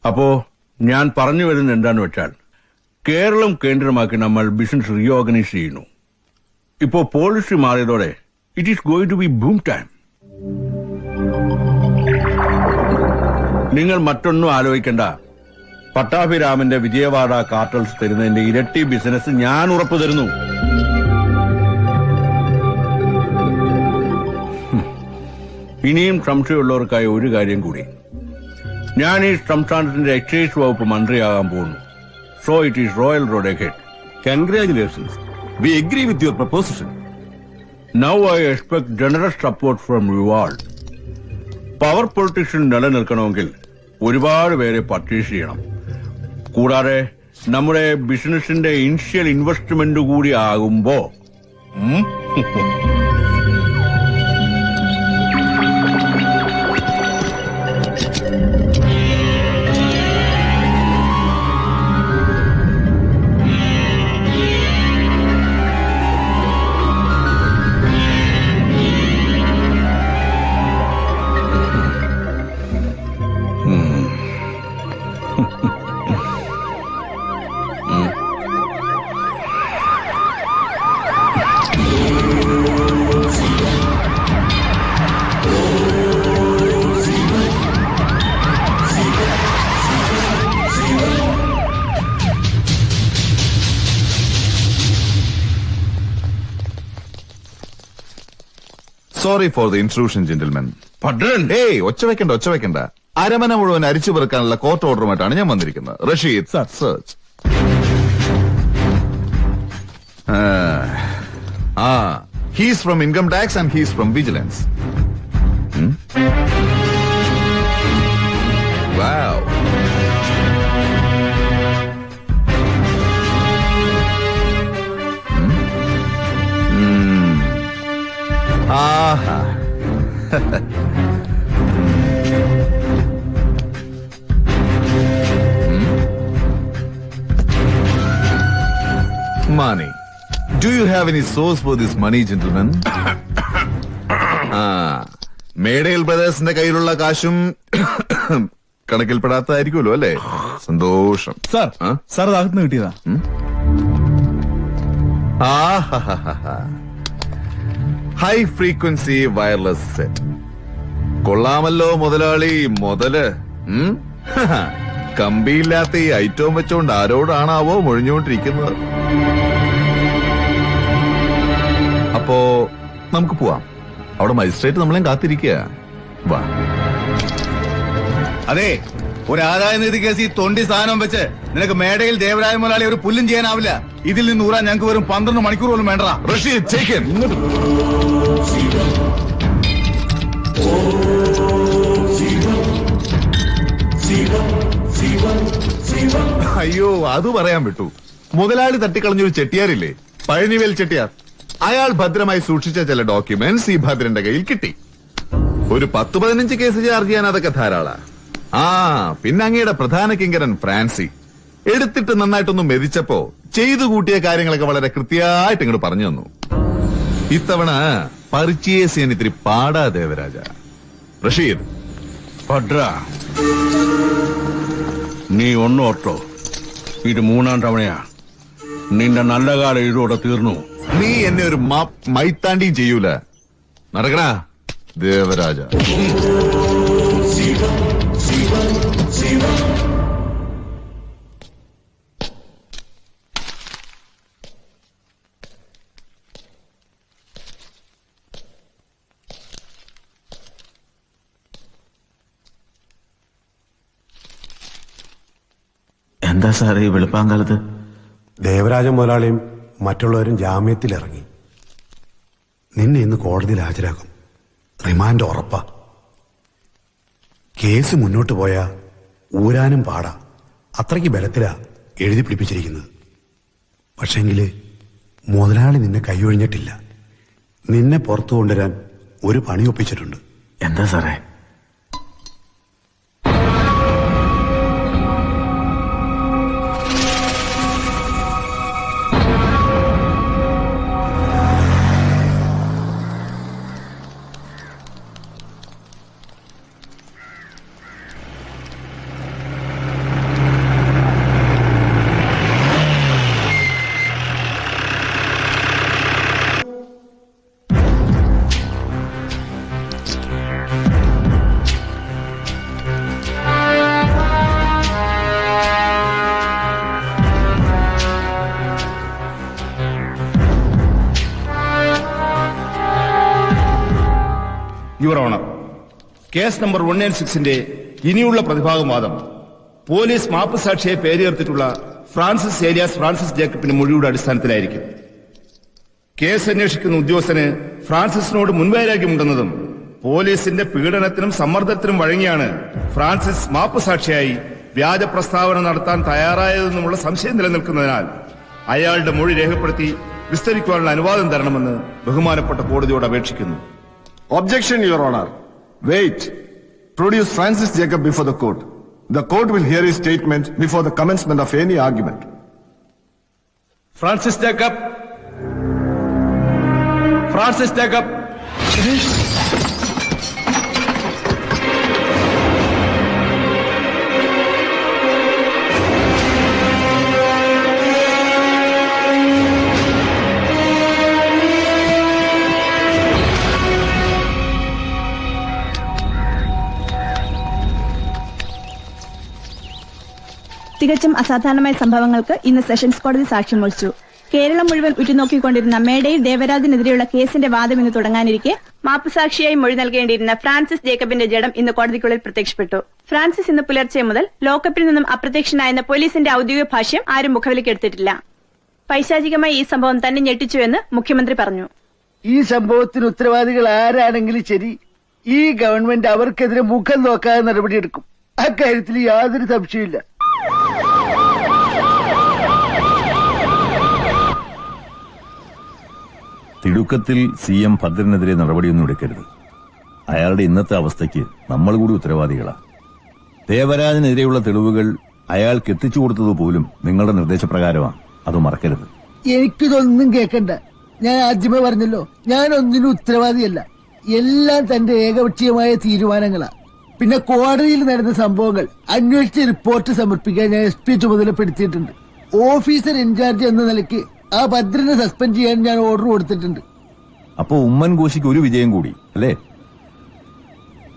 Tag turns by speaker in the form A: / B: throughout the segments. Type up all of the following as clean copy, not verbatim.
A: അപ്പോ ഞാൻ പറഞ്ഞു വരുന്നത് എന്താന്ന് വെച്ചാൽ കേരളം കേന്ദ്രമാക്കി നമ്മൾ ബിസിനസ് റീഓർഗനൈസ് ചെയ്യുന്നു. ഇപ്പോ പോളിസി മാറിയതോടെ it is going to be boom time. നിങ്ങൾ മറ്റൊന്നും ആലോചിക്കണ്ട. പട്ടാഭിരാമന്റെ വിജയവാഡ കാർട്ടൽസ് തരുന്നതിന്റെ ഇരട്ടി ബിസിനസ് ഞാൻ ഉറപ്പു തരുന്നു. ഇനിയും സംശയമുള്ളവർക്കായി ഒരു കാര്യം കൂടി. ഞാൻ ഈ സംസ്ഥാനത്തിന്റെ എക്സൈസ് വകുപ്പ് മന്ത്രിയാകാൻ പോകുന്നു. So it is royal road ahead.
B: Congratulations. We agree with your proposition.
A: Now I expect generous support from you all. Power പൊളിറ്റിക്സിൽ നിലനിൽക്കണമെങ്കിൽ ഒരുപാട് പേരെ പർച്ചേസ് ചെയ്യണം. കൂടാതെ നമ്മുടെ ബിസിനസിന്റെ ഇനിഷ്യൽ ഇൻവെസ്റ്റ്മെന്റ് കൂടി ആകുമ്പോ
C: sorry for the intrusion gentlemen. ഏയ് ഒച്ച വെക്കണ്ട. അരമന മുഴുവൻ അരിച്ചു പെറുക്കാനുള്ള കോർട്ട് ഓർഡറുമായിട്ടാണ് ഞാൻ വന്നിരിക്കുന്നത്. Rasheed search. He's from income tax and he's from vigilance. Wow. Aha. Money. Do you have any source for this money, gentlemen? മേഡേൽ ബ്രദേഴ്സിന്റെ കയ്യിലുള്ള കാശും കണക്കിൽപ്പെടാത്തതായിരിക്കുമല്ലോ അല്ലേ? സന്തോഷം.
B: സാർ അകത്തുനിന്ന് കിട്ടിയതാ.
C: High frequency wireless set. കൊള്ളാമല്ലോ മുതലാളി. മുതല് കമ്പിയില്ലാത്ത ഈ ഐറ്റവും വെച്ചോണ്ട് ആരോടാണാവോ മൊഴിഞ്ഞുകൊണ്ടിരിക്കുന്നത്. അപ്പോ നമുക്ക് പോവാം. അവിടെ മജിസ്ട്രേറ്റ് നമ്മളെ കാത്തിരിക്കുക. വാ.
B: അതെ, ഒരു ആദായ നികുതി കേസ് ഈ തൊണ്ടി സാധനം വെച്ച് നിനക്ക് മേടയിൽ ദേവരായ മുതലാളി ഒരു പുല്ലും ചെയ്യാനാവില്ല. ഇതിൽ നിന്ന് ഊറാൻ ഞങ്ങൾക്ക് വെറും 12 മണിക്കൂർ പോലും വേണ്ട.
C: Rasheed take him. അയ്യോ, അത് പറയാൻ വിട്ടു. മുതലാളി തട്ടിക്കളഞ്ഞൊരു ചെട്ടിയാരില്ലേ, പഴനിവേൽ ചെട്ടിയാർ. അയാൾ ഭദ്രമായി സൂക്ഷിച്ച ചില ഡോക്യുമെന്റ്സ് ഈ ഭദ്രന്റെ കയ്യിൽ കിട്ടി. ഒരു 10-15 കേസ് ചാർജ് ചെയ്യാൻ അതൊക്കെ ധാരാള. പിന്നെ അങ്ങയുടെ പ്രധാന കിങ്കരൻ ഫ്രാൻസി എടുത്തിട്ട് നന്നായിട്ടൊന്ന് മെതിച്ചപ്പോ ചെയ്തു കൂട്ടിയ കാര്യങ്ങളൊക്കെ വളരെ കൃത്യമായിട്ട് ഇങ്ങോട്ട് പറഞ്ഞു തന്നു. ഇത്തവണ പർച്ചേസ് ചെയ്യാൻ ഇത്തിരി പാടാ ദേവരാജ. റഷീദ്
A: ഭദ്ര, നീ ഒന്നോർത്തോ, ഇത് 3-ാം തവണയാ. നിന്റെ നല്ല കാലം ഇതോടെ തീർന്നു.
C: നീ എന്നെ ഒരു മൈത്താണ്ടിയും ചെയ്യൂല. നടക്കടാ ദേവരാജ.
D: എന്താ സാറേ ഈ വെളുപ്പാങ്കാലത്ത്?
E: ദേവരാജ മുതലാളിയും മറ്റുള്ളവരും ജാമ്യത്തിലിറങ്ങി. നിന്നെ ഇന്ന് കോടതിയിൽ ഹാജരാക്കും. റിമാൻഡ് ഉറപ്പാ. കേസ് മുന്നോട്ട് പോയാ ഊരാനും പാടാ. അത്രയ്ക്ക് ബലത്തിലാ എഴുതി പിടിപ്പിച്ചിരിക്കുന്നത്. പക്ഷെങ്കില് മുതലാളി നിന്നെ കൈയൊഴിഞ്ഞിട്ടില്ല. നിന്നെ പുറത്തു കൊണ്ടുവരാൻ ഒരു പണി ഒപ്പിച്ചിട്ടുണ്ട്.
D: എന്താ സാറേ?
F: യുവർ ഓണർ, കേസ് നമ്പർ 196ന്റെ ഇനിയുള്ള പ്രതിഭാഗം വാദം പോലീസ് മാപ്പുസാക്ഷിയെ പേരുയർത്തിട്ടുള്ള ഫ്രാൻസിസ് ഏലിയാസ് ഫ്രാൻസിസ് ജേക്കബിന്റെ മൊഴിയുടെ അടിസ്ഥാനത്തിലായിരിക്കും. കേസ് അന്വേഷിക്കുന്ന ഉദ്യോഗസ്ഥന് ഫ്രാൻസിസിനോട് മുൻവൈരാഗ്യമുണ്ടെന്നതും പോലീസിന്റെ പീഡനത്തിനും സമ്മർദ്ദത്തിനും വഴങ്ങിയാണ് ഫ്രാൻസിസ് മാപ്പുസാക്ഷിയായി വ്യാജ പ്രസ്താവന നടത്താൻ തയ്യാറായതെന്നുമുള്ള സംശയം നിലനിൽക്കുന്നതിനാൽ അയാളുടെ മൊഴി രേഖപ്പെടുത്തി വിസ്തരിക്കുവാനുള്ള അനുവാദം തരണമെന്ന് ബഹുമാനപ്പെട്ട കോടതിയോട് അപേക്ഷിക്കുന്നു.
G: Objection, Your Honor. Wait. Produce Francis Jacob before the court. The court will hear his statement before the commencement of any argument.
F: Francis Jacob, Francis Jacob.
H: തികച്ചും അസാധാരണമായ സംഭവങ്ങൾക്ക് ഇന്ന് സെഷൻസ് കോടതി സാക്ഷ്യം വഹിച്ചു. കേരളം മുഴുവൻ ഉറ്റുനോക്കിക്കൊണ്ടിരുന്ന മേടയിൽ ദേവരാജിനെതിരെയുള്ള കേസിന്റെ വാദം ഇന്ന് തുടങ്ങാനിരിക്കെ മാപ്പുസാക്ഷിയായി മൊഴി നൽകേണ്ടിയിരുന്ന ഫ്രാൻസിസ് ജേക്കബിന്റെ ജഡം ഇന്ന് കോടതിക്കുള്ളിൽ പ്രത്യക്ഷപ്പെട്ടു. ഫ്രാൻസിസ് ഇന്ന് പുലർച്ചെ മുതൽ ലോക്കപ്പിൽ നിന്നും അപ്രത്യക്ഷനായെന്ന പോലീസിന്റെ ഔദ്യോഗിക ഭാഷ്യം ആരും മുഖവിലേക്കെടുത്തിട്ടില്ല. പൈശാചികമായി ഈ സംഭവം തന്നെ ഞെട്ടിച്ചുവെന്ന് മുഖ്യമന്ത്രി പറഞ്ഞു.
I: ഈ സംഭവത്തിന് ഉത്തരവാദികൾ ആരാണെങ്കിലും ശരി, ഈ ഗവൺമെന്റ് അവർക്കെതിരെ മുഖം നോക്കാതെ നടപടിയെടുക്കും. അക്കാര്യത്തിൽ യാതൊരു സംശയമില്ല.
J: തിടുക്കത്തിൽ CM ഭദ്രനെതിരെ നടപടിയൊന്നും എടുക്കരുത്. അയാളുടെ ഇന്നത്തെ അവസ്ഥയ്ക്ക് നമ്മൾ കൂടി ഉത്തരവാദികളാ. ദേവരാജനെതിരെയുള്ള തെളിവുകൾ അയാൾക്ക് എത്തിച്ചു കൊടുത്തത് പോലും നിങ്ങളുടെ നിർദ്ദേശപ്രകാരമാണ്. അത് മറക്കരുത്.
I: എനിക്കിതൊന്നും കേൾക്കണ്ട. ഞാൻ ആദ്യമേ പറഞ്ഞല്ലോ, ഞാൻ ഒന്നിനും ഉത്തരവാദിയല്ല. എല്ലാം തന്റെ ഏകപക്ഷീയമായ തീരുമാനങ്ങളാ. പിന്നെ കോടതിയിൽ നടന്ന സംഭവങ്ങൾ അന്വേഷിച്ച് റിപ്പോർട്ട് സമർപ്പിക്കാൻ ഞാൻ SP ചുമതലപ്പെടുത്തിയിട്ടുണ്ട്. ഓഫീസർ ഇൻചാർജ് എന്ന നിലയ്ക്ക് ആ ഭദ്രനെ സസ്പെൻഡ് ചെയ്യാൻ ഞാൻ ഓർഡർ കൊടുത്തിട്ടുണ്ട്.
J: അപ്പോ ഉമ്മൻ കോശിക്ക് ഒരു വിജയം കൂടി അല്ലേ?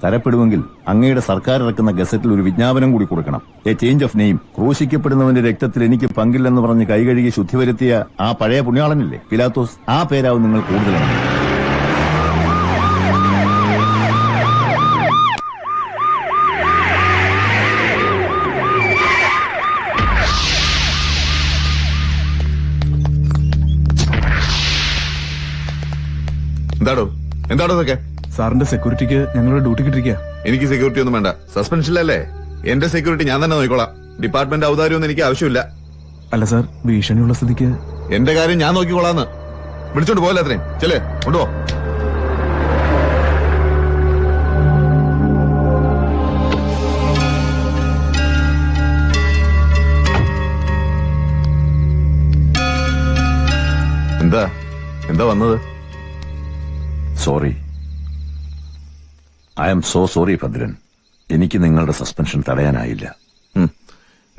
J: തരപ്പെടുമെങ്കിൽ അങ്ങയുടെ സർക്കാർ ഇറക്കുന്ന ഗസറ്റിൽ ഒരു വിജ്ഞാപനം കൂടി കൊടുക്കണം. A change of name. ക്രൂശിക്കപ്പെടുന്നവന്റെ രക്തത്തിൽ എനിക്ക് പങ്കില്ലെന്ന് പറഞ്ഞ് കൈകഴുകി ശുദ്ധി വരുത്തിയ ആ പഴയ പുണ്യാളനില്ലേ പിലാത്തോസ്, ആ പേരാവും നിങ്ങൾ കൂടുതലാണ്.
C: എന്താടോ ഇതൊക്കെ?
B: സാറിന്റെ സെക്യൂരിറ്റിക്ക് ഞങ്ങളുടെ ഡ്യൂട്ടി കിട്ടിരിക്കുക.
C: എനിക്ക് സെക്യൂരിറ്റി ഒന്നും വേണ്ട. സസ്പെൻഷനിലല്ലേ? എന്റെ സെക്യൂരിറ്റി ഞാൻ തന്നെ നോക്കിക്കോളാം. ഡിപ്പാർട്ട്മെന്റ് ഔദാര്യമൊന്നും എനിക്ക് ആവശ്യമില്ല.
B: അല്ല സാർ, ഭീഷണിയുള്ള സ്ഥിതിക്ക്
C: എന്റെ കാര്യം ഞാൻ നോക്കിക്കോളാന്ന്. വിളിച്ചോണ്ട് പോകല്ലേ അത്രയും. ചെല്ലേ, കൊണ്ടുപോ. എന്താ വന്നത്?
J: Sorry. I am so sorry Bhadran. എനിക്ക് നിങ്ങളുടെ സസ്പെൻഷൻ തടയാനായില്ല.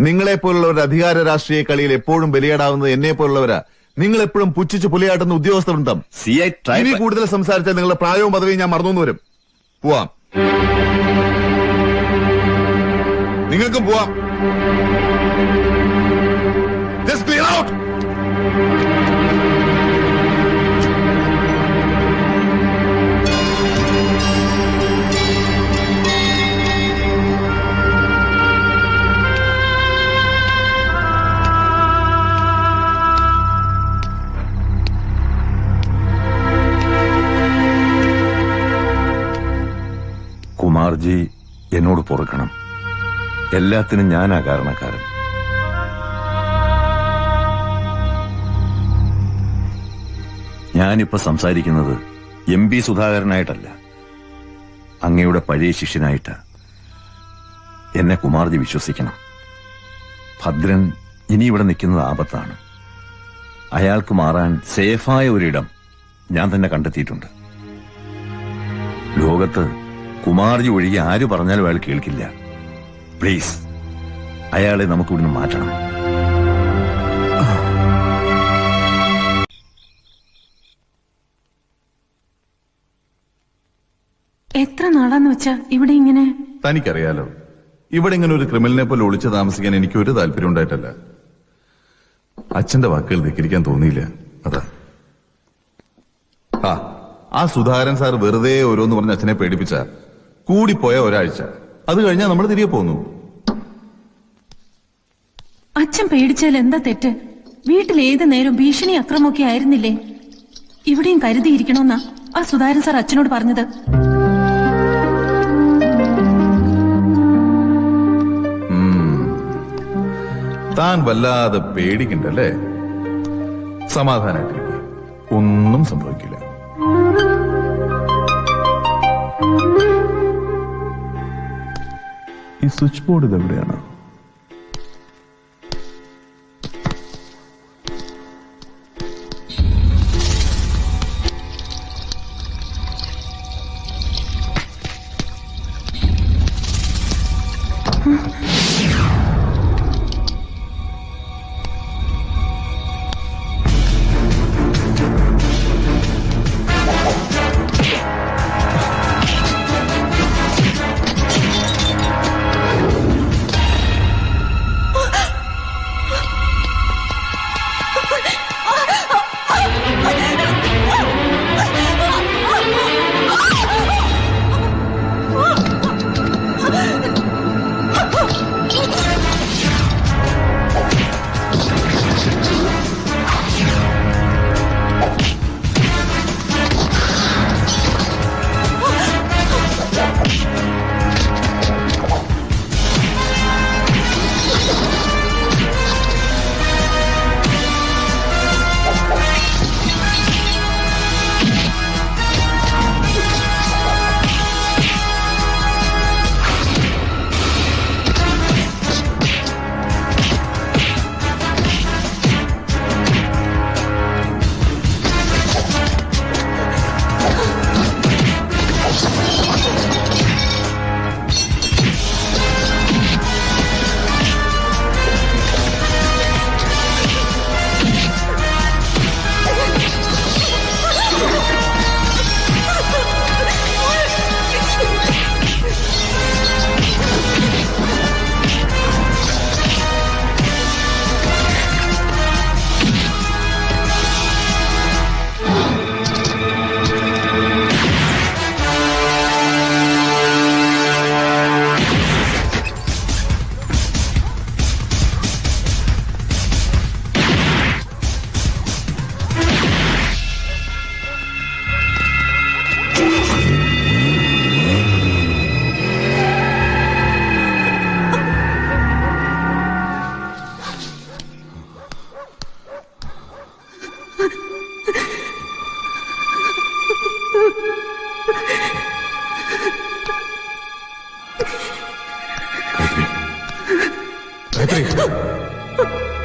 C: നിങ്ങളെപ്പോലുള്ള ഒരു അധികാര രാഷ്ട്രീയ കളിയിൽ എപ്പോഴും ബലിയാടാവുന്നത് എന്നെ പോലുള്ളവരാ. നിങ്ങൾ എപ്പോഴും പുച്ഛിച്ച് പുലിയാട്ടുന്ന ഉദ്യോഗസ്ഥരുണ്ടാവും. ഇനി കൂടുതൽ സംസാരിച്ചാൽ നിങ്ങളുടെ പ്രായവും പദവിയും ഞാൻ മറന്നു വരും. പോവാം, നിങ്ങൾക്കും പോവാം. Just clear out.
J: കുമാർജി, എന്നോട് പൊറുക്കണം. എല്ലാത്തിനും ഞാനാ കാരണക്കാരൻ. ഞാനിപ്പോ സംസാരിക്കുന്നത് MP സുധാകരനായിട്ടല്ല, അങ്ങയുടെ പഴയ ശിഷ്യനായിട്ടാ. എന്നെ കുമാർജി വിശ്വസിക്കണം. ഭദ്രൻ ഇനി ഇവിടെ നിൽക്കുന്നത് ആപത്താണ്. അയാൾക്ക് മാറാൻ സേഫായ ഒരിടം ഞാൻ തന്നെ കണ്ടെത്തിയിട്ടുണ്ട്. ലോകത്ത് കുമാർജി ഒഴികെ ആര് പറഞ്ഞാലും അയാൾ കേൾക്കില്ല. പ്ലീസ്, അയാളെ നമുക്കിവിടുന്ന് മാറ്റണം.
H: എത്ര നാളാന്ന് വെച്ചാ ഇവിടെ ഇങ്ങനെ?
C: തനിക്കറിയാലോ, ഇവിടെ ഇങ്ങനെ ഒരു ക്രിമിനലിനെ പോലെ ഒളിച്ചു താമസിക്കാൻ എനിക്ക് ഒരു താല്പര്യം ഉണ്ടായിട്ടല്ല. അച്ഛന്റെ വാക്കുകൾ ധിക്കരിക്കാൻ തോന്നിയില്ല, അതാ. ആ സുധാകരൻ സാർ വെറുതെ ഓരോന്ന് പറഞ്ഞ് അച്ഛനെ പേടിപ്പിച്ച കൂടിപ്പോയ ഒരാഴ്ച, അത് കഴിഞ്ഞാൽ നമ്മൾ തിരികെ പോന്നു.
K: അച്ഛൻ പേടിച്ചാൽ എന്താ തെറ്റ്? വീട്ടിൽ ഏത് നേരം ഭീഷണി അക്രമമൊക്കെ ആയിരുന്നില്ലേ? ഇവിടെയും കരുതിയിരിക്കണമെന്നാ ആ സുധാകരൻ സാർ അച്ഛനോട് പറഞ്ഞത്.
C: താൻ വല്ലാതെ പേടിക്കണ്ടല്ലേ? സമാധാനായിട്ടിരിക്കുക, ഒന്നും സംഭവിക്കില്ല. ഈ സ്വിച്ച് ബോർഡ് ഇതെവിടെയാണ്?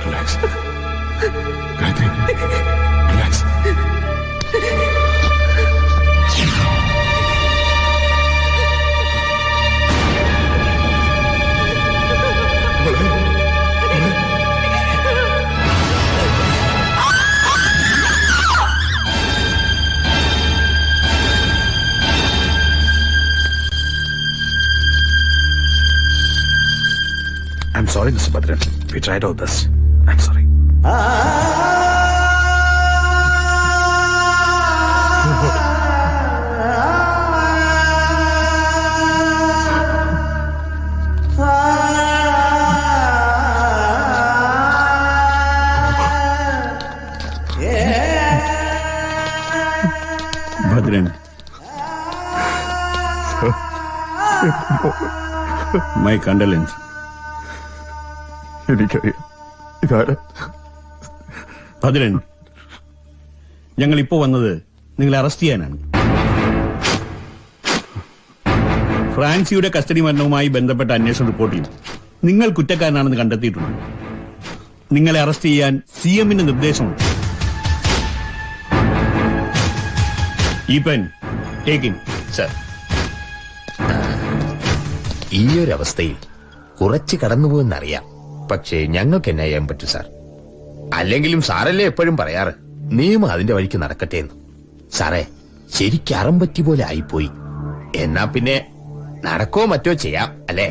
C: Relax. Gayatri, relax.
E: I'm sorry, Mr. Badran. We tried our best. I'm sorry.
A: Badran. My condolence.
C: എനിക്കറിയാം ഇതാരാ.
A: ഭദ്രൻ, ഞങ്ങൾ ഇപ്പോ വന്നത് നിങ്ങളെ അറസ്റ്റ് ചെയ്യാനാണ്. ഫ്രാൻസിയുടെ കസ്റ്റഡി മരണവുമായി ബന്ധപ്പെട്ട അന്വേഷണ റിപ്പോർട്ടിൽ നിങ്ങൾ കുറ്റക്കാരനാണെന്ന് കണ്ടെത്തിയിട്ടുണ്ട്. നിങ്ങളെ അറസ്റ്റ് ചെയ്യാൻ സിഎമ്മിന്റെ നിർദ്ദേശമുണ്ട്. ഈ പെൻ ടേക്ക് ഇൻ സർ.
L: ഈ ഒരു അവസ്ഥയിൽ കുറച്ച് കടന്നുപോയെന്നറിയാം, പക്ഷേ ഞങ്ങൾക്ക് എന്നാ ചെയ്യാൻ പറ്റൂ സാർ? അല്ലെങ്കിലും സാറല്ലേ എപ്പോഴും പറയാറ് നിയമം അതിന്റെ വഴിക്ക് നടക്കട്ടെ എന്ന്. സാറേ, ശരിക്കും അറം പറ്റി പോലെ ആയിപ്പോയി. എന്നാ പിന്നെ നടക്കോ മറ്റോ ചെയ്യാം അല്ലേ?